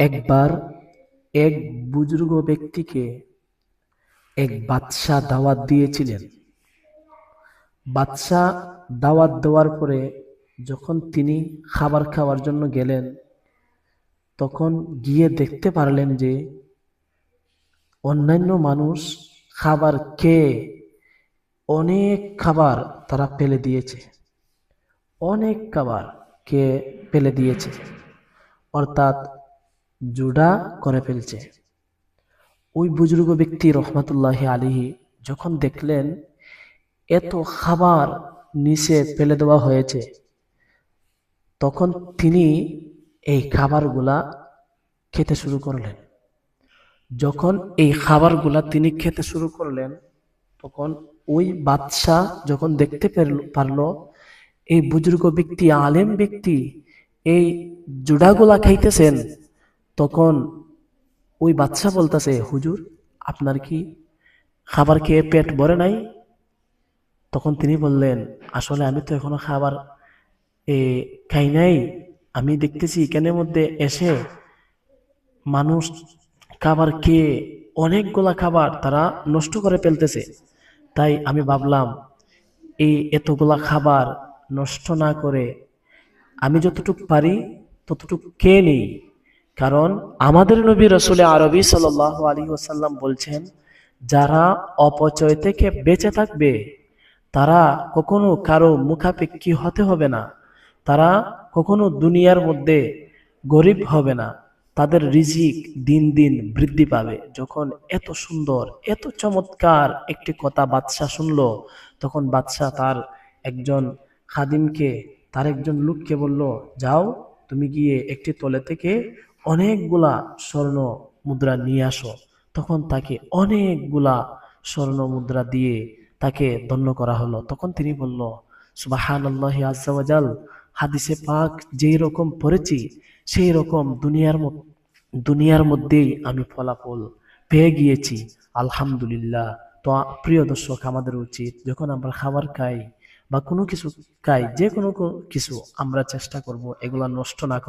একবার এক বুজুর্গ ব্যক্তিকে এক বাদশাহ দাওয়াত দিয়েছিলেন। বাদশাহ দাওয়াত দেওয়ার পরে যখন তিনি খাবার খাওয়ার জন্য গেলেন, তখন গিয়ে দেখতে পারলেন যে অন্যান্য মানুষ খাবার খেয়ে অনেক খাবার তারা ফেলে দিয়েছে, অনেক খাবার খেয়ে ফেলে দিয়েছে, অর্থাৎ জুড়া করে ফেলছে। ওই বুজুর্গ ব্যক্তি রহমতুল্লাহি আলাইহি যখন দেখলেন এত খাবার নিচে ফেলে দেওয়া হয়েছে, তখন তিনি এই খাবারগুলা খেতে শুরু করলেন। যখন এই খাবারগুলা তিনি খেতে শুরু করলেন, তখন ওই বাদশাহ যখন দেখতে পারলো এই বুজুর্গ ব্যক্তি, আলেম ব্যক্তি এই জুড়াগুলা খাইতেছেন, তখন ওই বাদশাহ বলতেছে, হুজুর আপনার কি খাবার খেয়ে পেট ভরে নাই? তখন তিনি বললেন, আসলে আমি তো এখনো খাবার খাই নাই। আমি দেখতেছি এখানের মধ্যে এসে মানুষ খাবার খেয়ে অনেকগুলা খাবার তারা নষ্ট করে ফেলতেছে, তাই আমি ভাবলাম এই এতগুলা খাবার নষ্ট না করে আমি যতটুকু পারি ততটুকু খেয়ে নেই। কারণ আমাদের নবী রাসূল আরবি সাল্লাল্লাহু আলাইহি ওয়াসাল্লাম বলছেন, যারা অপচয় থেকে বেঁচে থাকবে তারা কখনো কারো মুখাপেক্ষী হতে হবে না, তারা কখনো দুনিয়ার মধ্যে গরিব হবে না, তাদের রিজিক দিন দিন বৃদ্ধি পাবে। যখন এত সুন্দর এত চমৎকার একটি কথা বাদশাহ শুনলো, তখন বাদশাহ তার একজন খাদিমকে, তার একজন লোককে বলল, যাও তুমি গিয়ে একটি তলে থেকে অনেকগুলা স্বর্ণ মুদ্রা নিয়ে আসো। তখন তাকে অনেকগুলা স্বর্ণ মুদ্রা দিয়ে তাকে ধন্য করা হলো। তখন তিনি বলল, সুবহানাল্লাহি আজ্জা ওয়া জাল, হাদিসে পাক যেই রকম পড়েছি সেই রকম দুনিয়ার মধ্যেই আমি ফলাফল পেয়ে গিয়েছি, আলহামদুলিল্লাহ। তো প্রিয় দর্শক, আমাদের উচিত যখন আমরা খাবার খাই বা কোনো কিছু খাই, যে কোনো কিছু আমরা চেষ্টা করব এগুলা নষ্ট না করা।